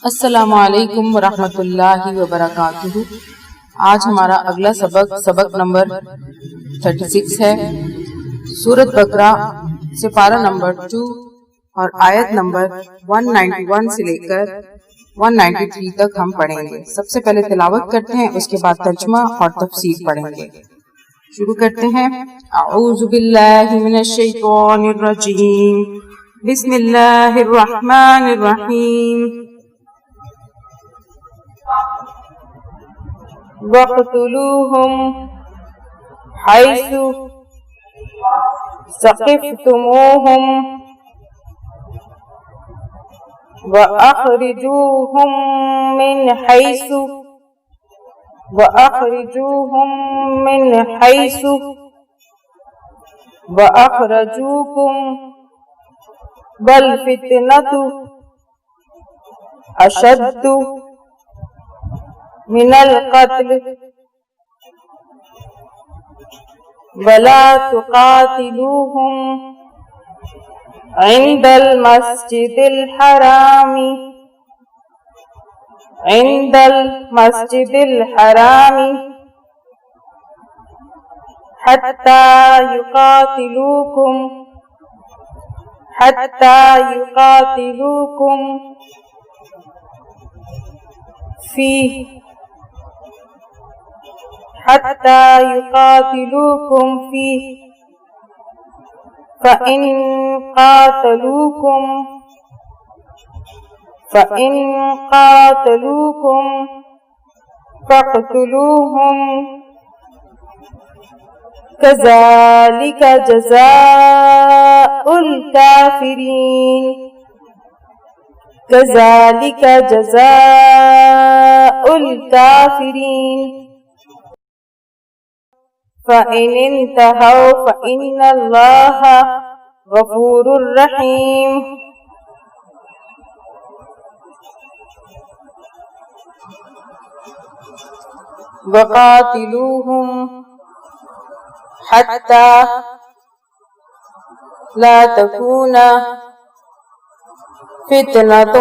السلام علیکم ورحمۃ اللہ وبرکاتہ۔ آج ہمارا اگلا سبق نمبر 36 ہے۔ سورۃ بقرہ سے پارہ نمبر 2 اور آیت نمبر 191 سے لے کر 193 تک ہم پڑھیں گے۔ سب سے پہلے تلاوت کرتے ہیں، اس کے بعد ترجمہ اور تفسیر پڑھیں گے۔ شروع کرتے ہیں۔ اعوذ باللہ من الشیطان الرجیم، بسم اللہ الرحمن الرحیم۔ وَاقْتُلُوهُمْ حَيْثُ ثَقِفْتُمُوهُمْ وَأَخْرِجُوهُمْ مِنْ حَيْثُ وَأَخْرَجُوكُمْ وَالْفِتْنَةُ أَشَدُّ من القتل ولا تقاتلوهم عند المسجد الحرام حتى يقاتلوكم فيه فإن قاتلوكم فاقتلوهم كذلك جزاء الكافرين فإن انتهوا فإن الله غفور رحيم۔ وقاتلوهم حتى لا تكون فتنة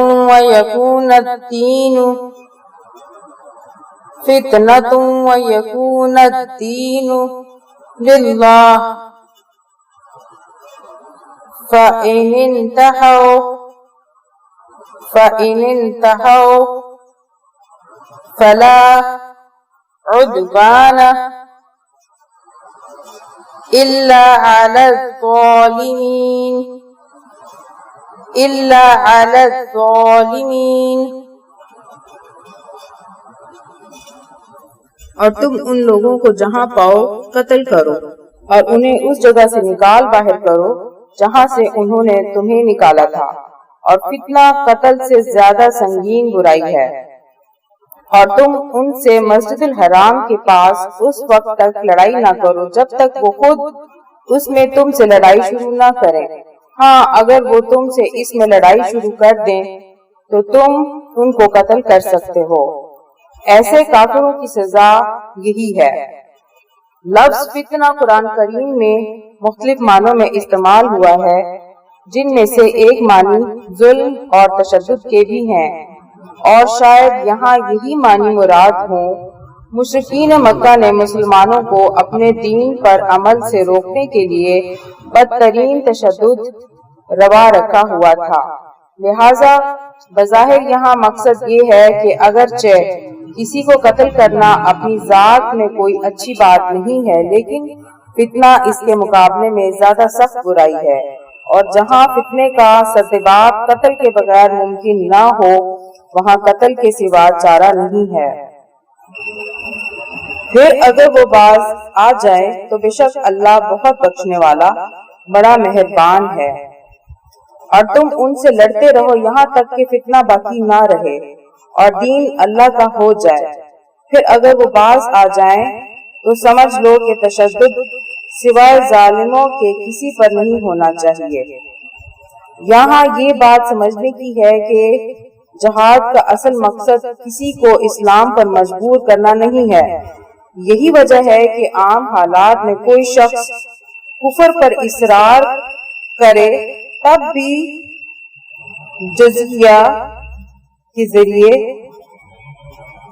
ويكون الدين لله فإن انتهوا فلا عدوان إلا على الظالمين۔ اور تم ان لوگوں کو جہاں پاؤ قتل کرو اور انہیں اس جگہ سے نکال باہر کرو جہاں سے انہوں نے تمہیں نکالا تھا، اور فتنہ قتل سے زیادہ سنگین برائی ہے۔ اور تم ان سے مسجد الحرام کے پاس اس وقت تک لڑائی نہ کرو جب تک وہ خود اس میں تم سے لڑائی شروع نہ کریں۔ ہاں، اگر وہ تم سے اس میں لڑائی شروع کر دیں تو تم ان کو قتل کر سکتے ہو۔ ایسے کافروں کی سزا یہی ہے۔ لفظ فتنہ قرآن کریم میں مختلف معنوں میں استعمال ہوا ہے، جن میں سے ایک معنی ظلم اور تشدد کے بھی ہیں، اور شاید یہاں یہی معنی مراد ہوں۔ مشرکین مکہ نے مسلمانوں کو اپنے دین پر عمل سے روکنے کے لیے بدترین تشدد روا رکھا ہوا تھا، لہذا بظاہر یہاں مقصد یہ ہے کہ اگرچہ کسی کو قتل کرنا اپنی ذات میں کوئی اچھی بات نہیں ہے، لیکن فتنہ اس کے مقابلے میں زیادہ سخت برائی ہے، اور جہاں فتنے کا سرتباب قتل کے بغیر ممکن نہ ہو وہاں قتل کے سوا چارہ نہیں ہے۔ پھر اگر وہ باز آ جائے تو بے شک اللہ بہت بخشنے والا بڑا مہربان ہے۔ اور تم ان سے لڑتے رہو یہاں تک کہ فتنہ باقی نہ رہے اور دین اللہ کا ہو جائے۔ پھر اگر وہ باز آ جائیں تو سمجھ لو کہ تشدد سوائے ظالموں کے کسی پر نہیں ہونا چاہیے۔ یہاں یہ بات سمجھنے کی ہے کہ جہاد کا اصل مقصد کسی کو اسلام پر مجبور کرنا نہیں ہے۔ یہی وجہ ہے کہ عام حالات میں کوئی شخص کفر پر اصرار کرے تب بھی جزیہ کے ذریعے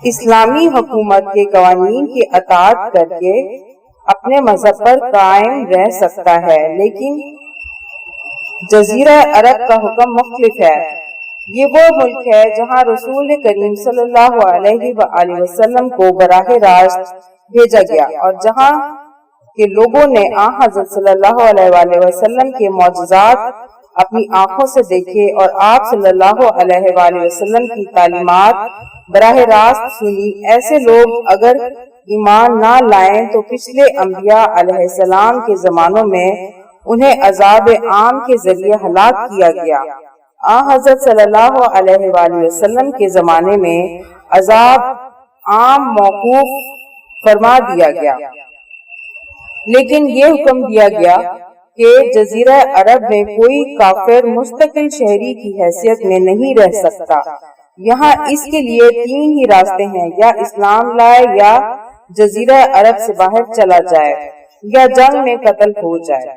اسلامی حکومت کے قوانین کی اطاعت کر کے اپنے مذہب پر قائم رہ سکتا ہے، لیکن جزیرہ عرب کا حکم مختلف ہے۔ یہ وہ ملک ہے جہاں رسول کریم صلی اللہ علیہ وآلہ وسلم کو براہ راست بھیجا گیا اور جہاں کے لوگوں نے حضرت صلی اللہ علیہ وآلہ وسلم کے معجزات اپنی آنکھوں سے دیکھے اور آپ صلی اللہ علیہ وآلہ وسلم کی تعلیمات براہ راست سنی۔ ایسے لوگ اگر ایمان نہ لائیں تو پچھلے انبیاء علیہ السلام کے زمانوں میں انہیں عذاب عام کے ذریعے ہلاک کیا گیا۔ حضرت صلی اللہ علیہ وآلہ وسلم کے زمانے میں عذاب عام موقوف فرما دیا گیا، لیکن یہ حکم دیا گیا کہ جزیرہ عرب میں کوئی کافر مستقل شہری کی حیثیت میں نہیں رہ سکتا۔ یہاں اس کے لیے 3 ہی راستے ہیں، یا اسلام لائے، یا جزیرہ عرب سے باہر چلا جائے، یا جنگ میں قتل ہو جائے۔